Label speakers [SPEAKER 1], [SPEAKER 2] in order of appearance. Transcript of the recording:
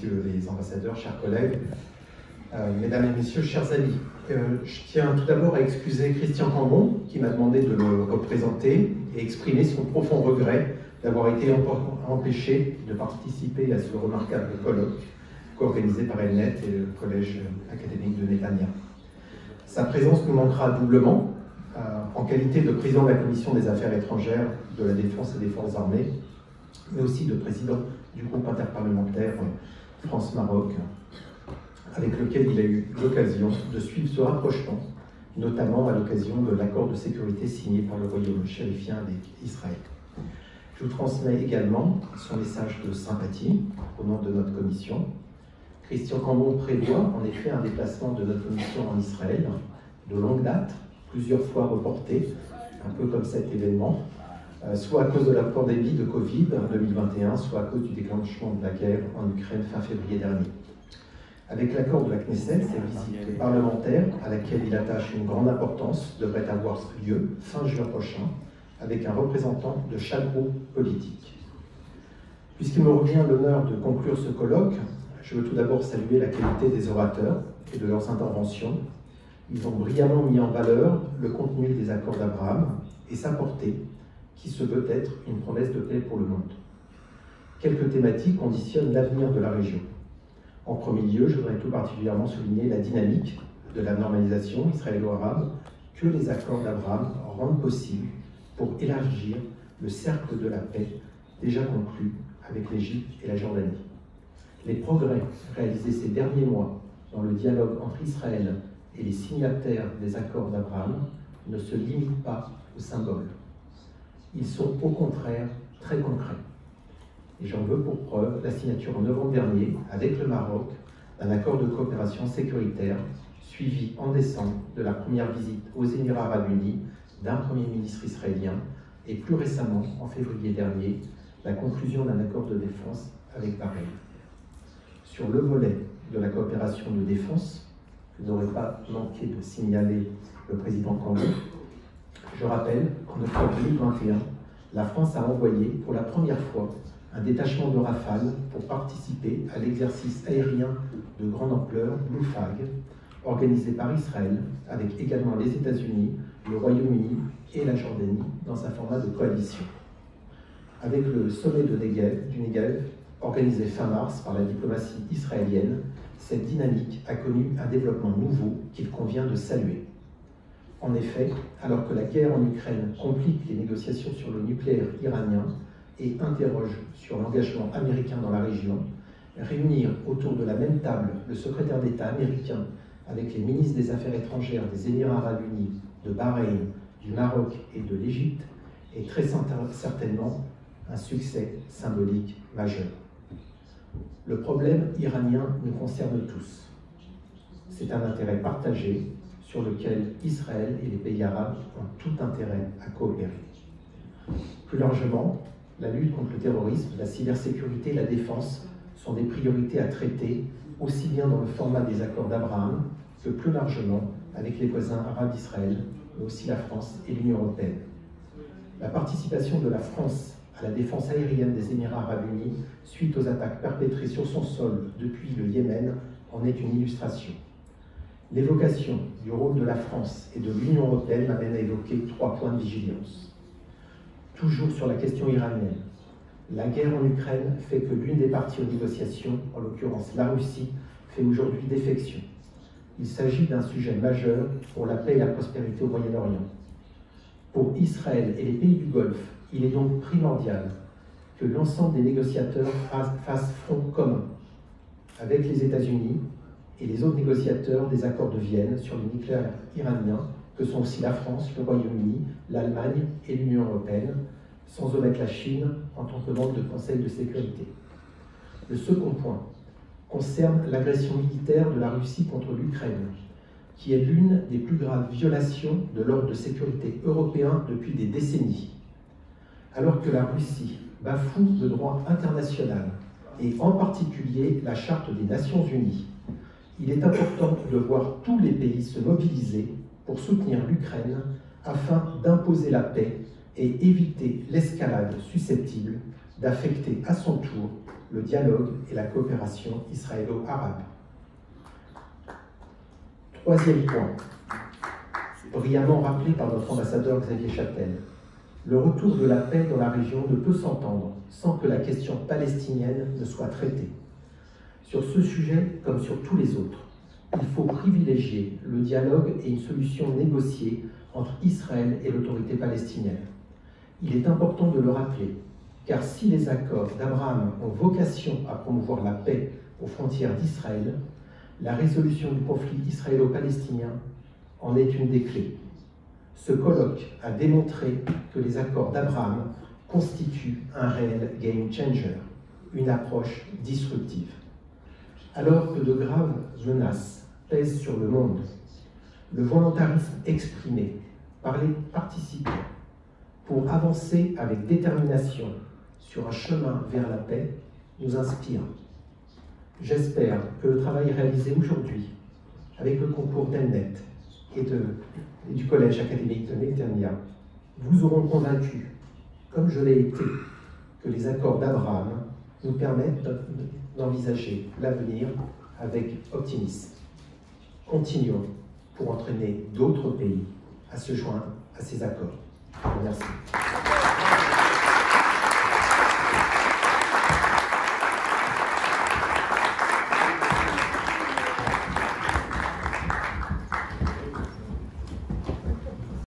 [SPEAKER 1] messieurs les ambassadeurs, chers collègues, mesdames et messieurs, chers amis. Je tiens tout d'abord à excuser Christian Cambon, qui m'a demandé de le représenter et exprimer son profond regret d'avoir été empêché de participer à ce remarquable colloque co-organisé par Elnet et le Collège académique de Netanya. Sa présence nous manquera doublement, en qualité de président de la Commission des Affaires étrangères, de la Défense et des Forces armées, mais aussi de président du groupe interparlementaire France-Maroc, avec lequel il a eu l'occasion de suivre ce rapprochement, notamment à l'occasion de l'accord de sécurité signé par le royaume chérifien avec Israël. Je vous transmets également son message de sympathie au nom de notre commission. Christian Cambon prévoit en effet un déplacement de notre commission en Israël de longue date, plusieurs fois reporté, un peu comme cet événement, soit à cause de la pandémie de Covid en 2021, soit à cause du déclenchement de la guerre en Ukraine fin février dernier. Avec l'accord de la Knesset, cette visite parlementaire, à laquelle il attache une grande importance, devrait avoir lieu fin juin prochain, avec un représentant de chaque groupe politique. Puisqu'il me revient l'honneur de conclure ce colloque, je veux tout d'abord saluer la qualité des orateurs et de leurs interventions. Ils ont brillamment mis en valeur le contenu des accords d'Abraham et sa portée, qui se veut être une promesse de paix pour le monde. Quelques thématiques conditionnent l'avenir de la région. En premier lieu, je voudrais tout particulièrement souligner la dynamique de la normalisation israélo-arabe que les accords d'Abraham rendent possible pour élargir le cercle de la paix déjà conclu avec l'Égypte et la Jordanie. Les progrès réalisés ces derniers mois dans le dialogue entre Israël et les signataires des accords d'Abraham ne se limitent pas aux symboles. Ils sont au contraire très concrets. Et j'en veux pour preuve la signature en novembre dernier, avec le Maroc, d'un accord de coopération sécuritaire, suivi en décembre de la première visite aux Émirats arabes unis d'un Premier ministre israélien, et plus récemment, en février dernier, la conclusion d'un accord de défense avec Bahreïn. Sur le volet de la coopération de défense, que n'aurait pas manqué de signaler le président Cambon, je rappelle qu'en octobre 2021, la France a envoyé pour la première fois un détachement de Rafale pour participer à l'exercice aérien de grande ampleur, l'UFAG, organisé par Israël, avec également les États-Unis, le Royaume-Uni et la Jordanie dans un format de coalition. Avec le sommet du Negev, organisé fin mars par la diplomatie israélienne, cette dynamique a connu un développement nouveau qu'il convient de saluer. En effet, alors que la guerre en Ukraine complique les négociations sur le nucléaire iranien et interroge sur l'engagement américain dans la région, réunir autour de la même table le secrétaire d'État américain avec les ministres des Affaires étrangères des Émirats arabes unis, de Bahreïn, du Maroc et de l'Égypte est très certainement un succès symbolique majeur. Le problème iranien nous concerne tous. C'est un intérêt partagé sur lequel Israël et les pays arabes ont tout intérêt à coopérer. Plus largement, la lutte contre le terrorisme, la cybersécurité et la défense sont des priorités à traiter aussi bien dans le format des accords d'Abraham que plus largement avec les voisins arabes d'Israël, mais aussi la France et l'Union européenne. La participation de la France à la défense aérienne des Émirats arabes unis suite aux attaques perpétrées sur son sol depuis le Yémen en est une illustration. L'évocation du rôle de la France et de l'Union européenne m'amène à évoquer 3 points de vigilance. Toujours sur la question iranienne, la guerre en Ukraine fait que l'une des parties aux négociations, en l'occurrence la Russie, fait aujourd'hui défection. Il s'agit d'un sujet majeur pour la paix et la prospérité au Moyen-Orient. Pour Israël et les pays du Golfe, il est donc primordial que l'ensemble des négociateurs fassent front commun avec les États-Unis et les autres négociateurs des accords de Vienne sur le nucléaire iranien, que sont aussi la France, le Royaume-Uni, l'Allemagne et l'Union européenne, sans omettre la Chine en tant que membre de Conseil de sécurité. Le second point concerne l'agression militaire de la Russie contre l'Ukraine, qui est l'une des plus graves violations de l'ordre de sécurité européen depuis des décennies. Alors que la Russie bafoue le droit international, et en particulier la Charte des Nations Unies, il est important de voir tous les pays se mobiliser pour soutenir l'Ukraine afin d'imposer la paix et éviter l'escalade susceptible d'affecter à son tour le dialogue et la coopération israélo-arabe. Troisième point, brillamment rappelé par notre ambassadeur Xavier Châtel, le retour de la paix dans la région ne peut s'entendre sans que la question palestinienne ne soit traitée. Sur ce sujet, comme sur tous les autres, il faut privilégier le dialogue et une solution négociée entre Israël et l'autorité palestinienne. Il est important de le rappeler, car si les accords d'Abraham ont vocation à promouvoir la paix aux frontières d'Israël, la résolution du conflit israélo-palestinien en est une des clés. Ce colloque a démontré que les accords d'Abraham constituent un réel game changer, une approche disruptive. Alors que de graves menaces pèsent sur le monde, le volontarisme exprimé par les participants pour avancer avec détermination sur un chemin vers la paix nous inspire. J'espère que le travail réalisé aujourd'hui, avec le concours d'Elnet et du Collège académique de Netanya, vous auront convaincu, comme je l'ai été, que les accords d'Abraham nous permettent d'envisager l'avenir avec optimisme. Continuons pour entraîner d'autres pays à se joindre à ces accords. Merci.